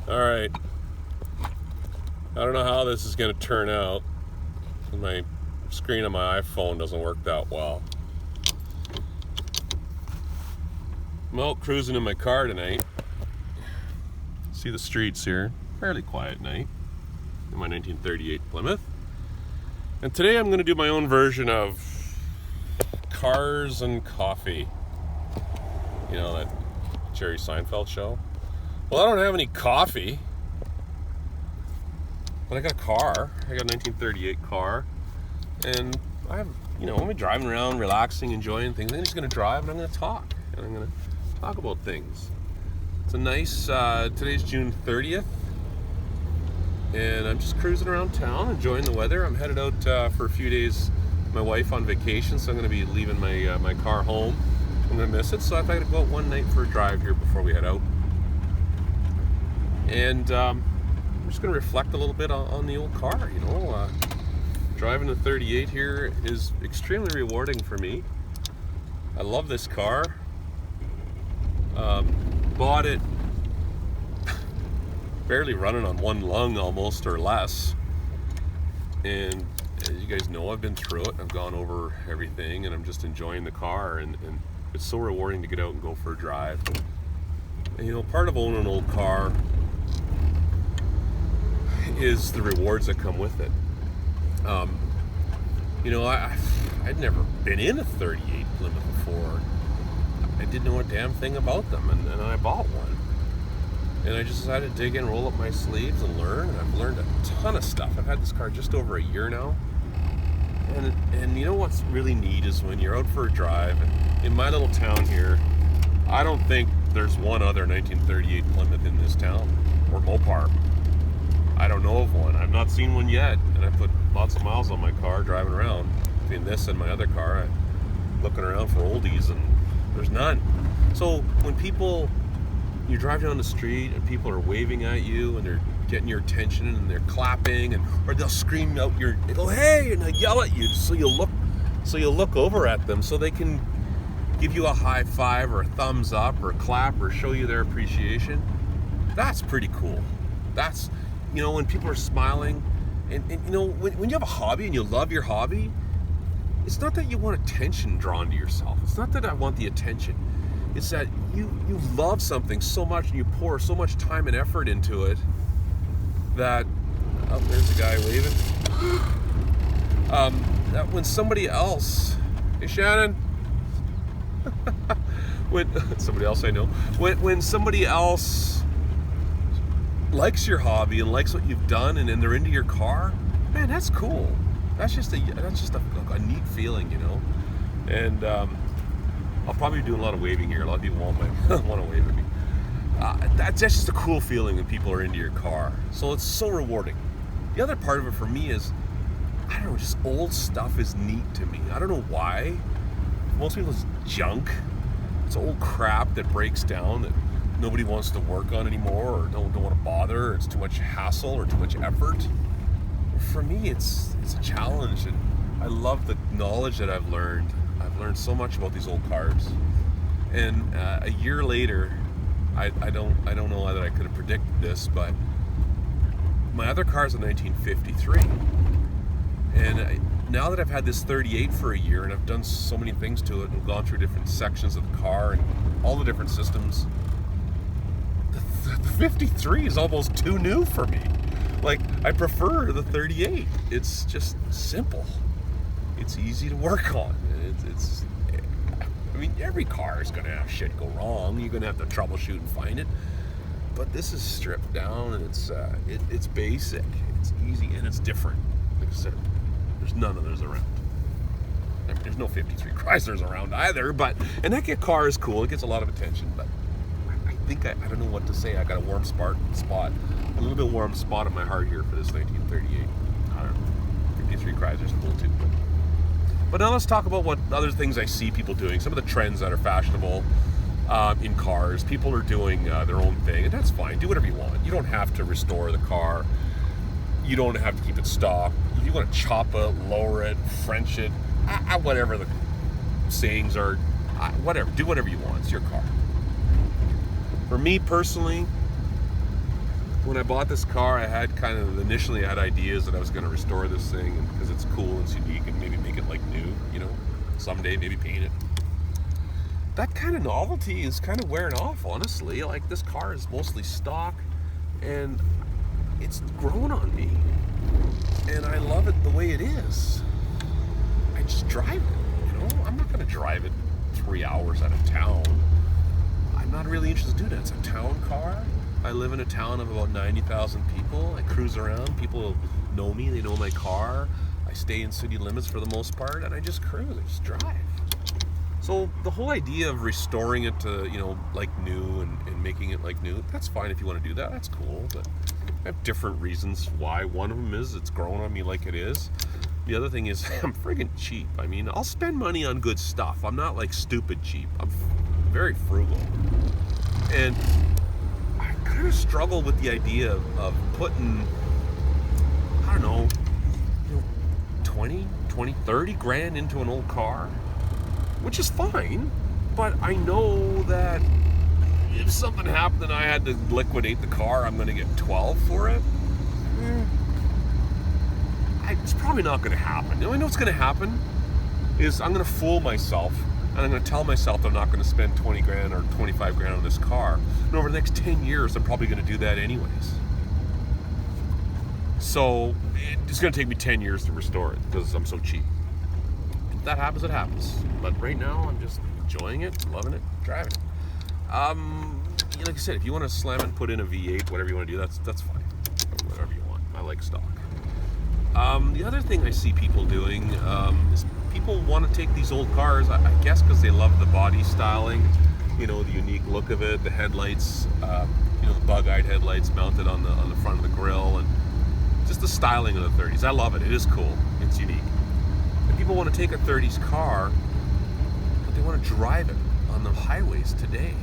Alright, I don't know how this is going to turn out. My screen on my iPhone doesn't work that well. I'm out cruising in my car tonight. See the streets here. Fairly quiet night in my 1938 Plymouth. And today I'm going to do my own version of Cars and Coffee. You know, that Jerry Seinfeld show? Well, I don't have any coffee, but I got a car. I got a 1938 car, and I'm driving around, relaxing, enjoying things. I'm just going to drive, and I'm going to talk, and I'm going to talk about things. It's a nice, today's June 30th, and I'm just cruising around town, enjoying the weather. I'm headed out for a few days with my wife on vacation, so I'm going to be leaving my car home. I'm going to miss it, so I thought I'd go out one night for a drive here before we head out. And I'm just going to reflect a little bit on the old car, Driving the 38 here is extremely rewarding for me. I love this car. Bought it barely running on one lung almost, or less. And as you guys know, I've been through it. I've gone over everything, and I'm just enjoying the car. And it's so rewarding to get out and go for a drive. And, part of owning an old car is the rewards that come with it. I'd never been in a 38 Plymouth before. I didn't know a damn thing about them, and I bought one. And I just decided to dig in, roll up my sleeves, and learn. And I've learned a ton of stuff. I've had this car just over a year now. And you know what's really neat is when you're out for a drive, and in my little town here, I don't think there's one other 1938 Plymouth in this town, or Mopar. I don't know of one. I've not seen one yet, and I put lots of miles on my car driving around between this and my other car. I'm looking around for oldies, and there's none. So when you drive down the street and people are waving at you and they're getting your attention and they're clapping, or they'll scream out they go, "Hey!" and they yell at you, so you'll look over at them so they can give you a high five or a thumbs up or a clap or show you their appreciation. That's pretty cool. That's when people are smiling, and when you have a hobby and you love your hobby, it's not that you want attention drawn to yourself. It's not that I want the attention. It's that you love something so much and you pour so much time and effort into it that, there's a guy waving, that when somebody else, hey Shannon, when somebody else I know, when somebody else likes your hobby and likes what you've done, and they're into your car, man, that's cool. That's just a neat feeling, And I'll probably be doing a lot of waving here. A lot of people want to wave at me. That's just a cool feeling when people are into your car. So it's so rewarding. The other part of it for me is, I don't know, just old stuff is neat to me. I don't know why. Most people, it's junk. It's old crap that breaks down that nobody wants to work on anymore, or don't want to bother, or it's too much hassle or too much effort. For me, it's a challenge, and I love the knowledge that I've learned. I've learned so much about these old cars, and a year later, I don't know that I could have predicted this, but my other car is a 1953, and now that I've had this 38 for a year, and I've done so many things to it, and gone through different sections of the car and all the different systems, the 53 is almost too new for me. Like, I prefer the 38. It's just simple. It's easy to work on. Every car is going to have shit go wrong. You're going to have to troubleshoot and find it. But this is stripped down, and it's basic. It's easy, and it's different. Like I said, there's none of those around. There's no 53 Chryslers around either, and that car is cool. It gets a lot of attention, but I don't know what to say. I got a warm spot, a little bit warm spot in my heart here for this 1938. I don't know. 53 Chrysler's cool too. But now let's talk about what other things I see people doing. Some of the trends that are fashionable in cars. People are doing their own thing, and that's fine. Do whatever you want. You don't have to restore the car. You don't have to keep it stock. If you want to chop it, lower it, French it, whatever the sayings are, whatever. Do whatever you want. It's your car. For me personally, when I bought this car, I had initially I had ideas that I was going to restore this thing because it's cool and it's unique and maybe make it like new, someday maybe paint it. That kind of novelty is kind of wearing off, honestly. Like, this car is mostly stock and it's grown on me. And I love it the way it is. I just drive it, I'm not going to drive it 3 hours out of town. I'm not really interested in doing that. It's a town car. I live in a town of about 90,000 people. I cruise around. People know me. They know my car. I stay in city limits for the most part, and I just cruise. I just drive. So the whole idea of restoring it to, like new and making it like new, that's fine if you want to do that. That's cool. But I have different reasons why. One of them is it's grown on me like it is. The other thing is I'm friggin' cheap. I mean, I'll spend money on good stuff. I'm not like stupid cheap. I'm very frugal. And I kind of struggle with the idea of putting, I don't know, 20, 30 grand into an old car, which is fine, but I know that if something happened and I had to liquidate the car, I'm going to get 12 for it. It's probably not going to happen. The only know what's going to happen is I'm going to fool myself, and I'm going to tell myself that I'm not going to spend 20 grand or 25 grand on this car. And over the next 10 years, I'm probably going to do that anyways. So it's going to take me 10 years to restore it because I'm so cheap. If that happens, it happens. But right now, I'm just enjoying it, loving it, driving it. Like I said, if you want to slam it and put in a V8, whatever you want to do, that's fine. Whatever you want. I like stock. The other thing I see people doing is people want to take these old cars, I guess because they love the body styling, the unique look of it, the headlights, the bug-eyed headlights mounted on the front of the grill, and just the styling of the 30s. I love it. It is cool. It's unique. And people want to take a 30s car, but they want to drive it on the highways today.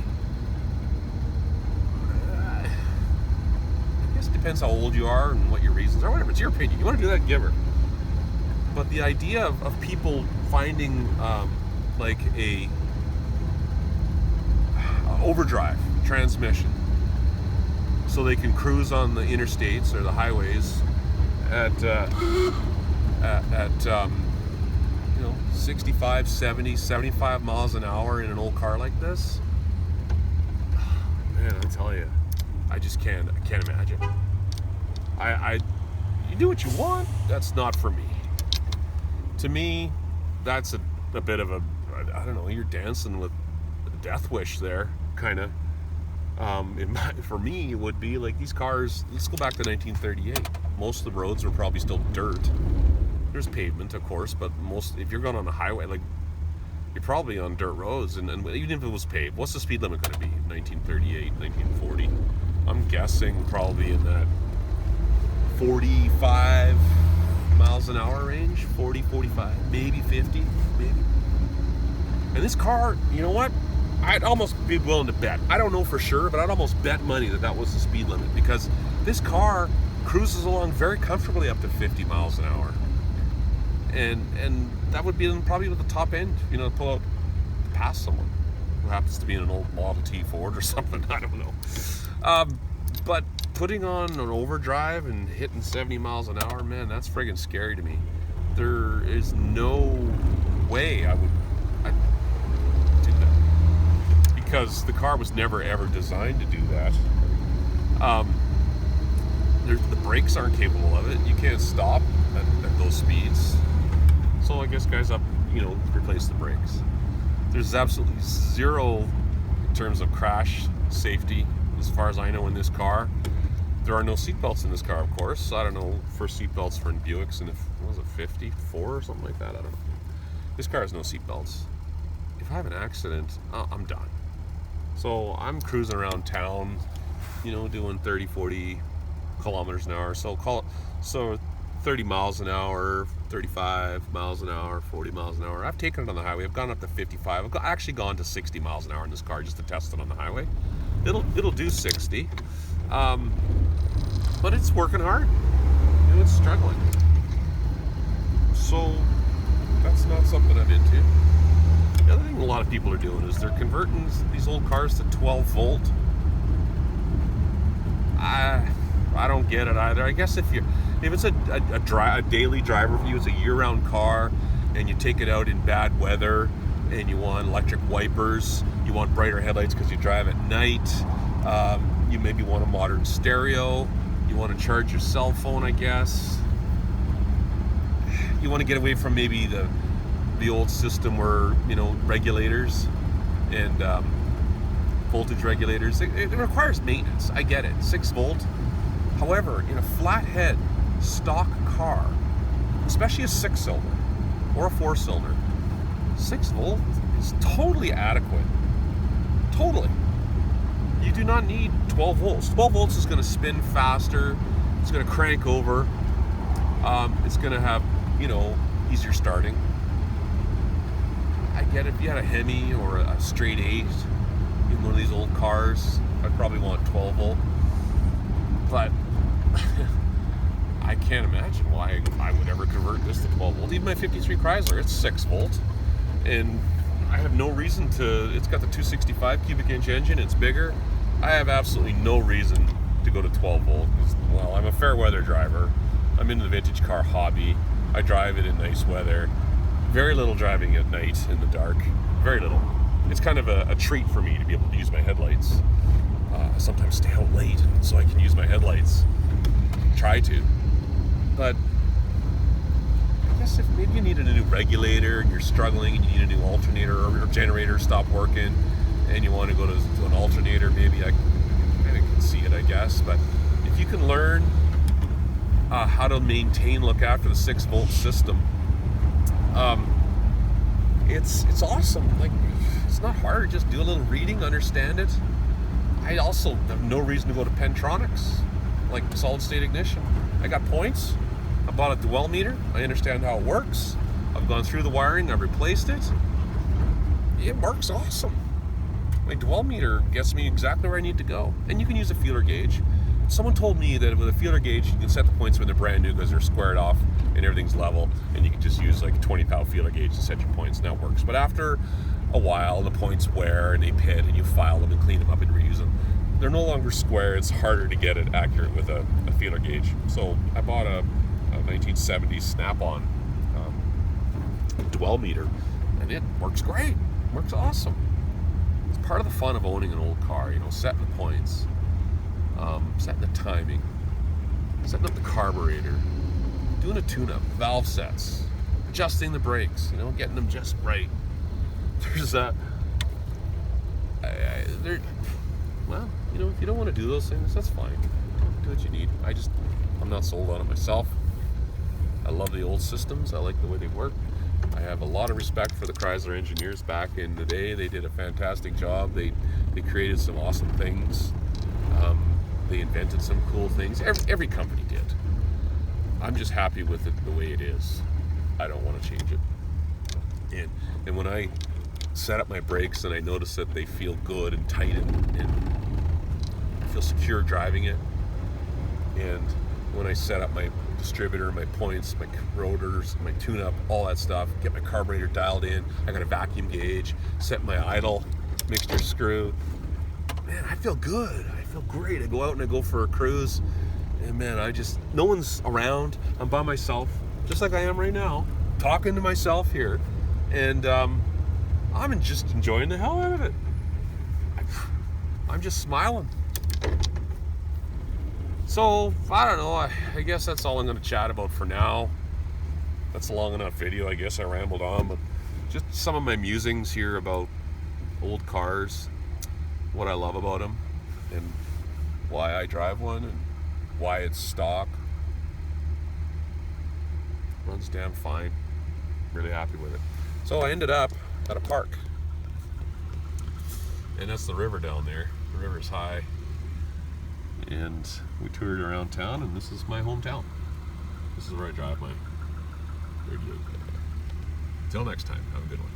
Depends how old you are and what your reasons are, whatever. It's your opinion. You want to do that, give her. But the idea of people finding like a overdrive transmission so they can cruise on the interstates or the highways at 65, 70, 75 miles an hour in an old car like this, man, I tell you, I just can't imagine. You do what you want. That's not for me. To me, that's a bit of a, I don't know, you're dancing with a death wish there, kind of. For me, it would be like these cars, let's go back to 1938. Most of the roads were probably still dirt. There's pavement, of course, but if you're going on a highway, like, you're probably on dirt roads, and even if it was paved, what's the speed limit going to be? 1938, 1940? I'm guessing probably in that 45 miles an hour range, 40, 45, maybe 50, maybe. And this car, you know what? I'd almost be willing to bet. I don't know for sure, but I'd almost bet money that was the speed limit, because this car cruises along very comfortably up to 50 miles an hour. And that would be probably with the top end, to pull out to pass someone who happens to be in an old Model T Ford or something. I don't know. But putting on an overdrive and hitting 70 miles an hour, man, that's friggin' scary to me. There is no way I would do that, because the car was never ever designed to do that. The brakes aren't capable of it. You can't stop at those speeds. So I guess guys replace the brakes. There's absolutely zero in terms of crash safety, as far as I know, in this car. There are no seatbelts in this car, of course. So I don't know for seatbelts for Buicks, and what was it, 54 or something like that? I don't know. This car has no seatbelts. If I have an accident, I'm done. So I'm cruising around town, doing 30, 40 kilometers an hour. So 30 miles an hour, 35 miles an hour, 40 miles an hour. I've taken it on the highway. I've gone up to 55. I've actually gone to 60 miles an hour in this car just to test it on the highway. It'll do 60. But it's working hard. It's struggling. So that's not something I'm into. The other thing a lot of people are doing is they're converting these old cars to 12 volt. don't get it either. I guess if it's a daily driver for you, it's a year-round car, and you take it out in bad weather, and you want electric wipers, you want brighter headlights because you drive at night, you maybe want a modern stereo, you want to charge your cell phone, I guess. You want to get away from maybe the old system where, regulators and voltage regulators. It requires maintenance. I get it. 6 volt. However, in a flathead stock car, especially a 6-cylinder or a 4-cylinder, 6 volt is totally adequate. Totally. You do not need 12 volts. 12 volts is going to spin faster. It's going to crank over. It's going to have, easier starting. I get it. If you had a Hemi or a straight 8, in one of these old cars, I'd probably want 12 volt. But I can't imagine why I would ever convert this to 12 volt. Even my 53 Chrysler, it's 6 volt. And I have no reason to, it's got the 265 cubic inch engine, it's bigger. I have absolutely no reason to go to 12 volt. Well, I'm a fair weather driver. I'm into the vintage car hobby. I drive it in nice weather. Very little driving at night in the dark. Very little. It's kind of a treat for me to be able to use my headlights. I sometimes stay out late so I can use my headlights. Try to. But I guess if maybe you needed a new regulator and you're struggling and you need a new alternator or your generator stopped working and you want to go to an alternator, maybe I kind of can see it, I guess. But if you can learn how to look after the 6 volt system, it's awesome. Like, it's not hard. Just do a little reading, understand it. I also have no reason to go to Pentronics, like solid state ignition. I got points. I bought a dwell meter. I understand how it works. I've gone through the wiring. I've replaced it. It works awesome. My dwell meter gets me exactly where I need to go. And you can use a feeler gauge. Someone told me that with a feeler gauge, you can set the points when they're brand new because they're squared off and everything's level, and you can just use like a 20-pound feeler gauge to set your points, and that works. But after a while, the points wear and they pit, and you file them and clean them up and reuse them. They're no longer square. It's harder to get it accurate with a feeler gauge. So I bought a 1970s Snap-on dwell meter, and it works great. It works awesome. It's part of the fun of owning an old car, setting the points. Setting the timing, setting up the carburetor, doing a tune-up, valve sets, adjusting the brakes, getting them just right. There's well, if you don't want to do those things, that's fine. Do what you need. I'm not sold on it myself. I love the old systems. I like the way they work. I have a lot of respect for the Chrysler engineers back in the day. They did a fantastic job. They created some awesome things. They invented some cool things. Every company did. I'm just happy with it the way it is. I don't want to change it. And when I set up my brakes and I notice that they feel good and tight and I feel secure driving it, and when I set up my distributor, my points, my rotors, my tune-up, all that stuff, get my carburetor dialed in, I got a vacuum gauge, set my idle mixture screw, man, I feel good. I feel great. I go out and I go for a cruise, and man, no one's around. I'm by myself, just like I am right now, talking to myself here, and I'm just enjoying the hell out of it. I'm just smiling. So, I don't know, I guess that's all I'm going to chat about for now. That's a long enough video, I guess I rambled on, but just some of my musings here about old cars, what I love about them, and why I drive one, and why it's stock. Runs damn fine. Really happy with it. So I ended up at a park, and that's the river down there. The river's high, and we toured around town, and this is my hometown. This is where I drive my radio. Until next time, have a good one.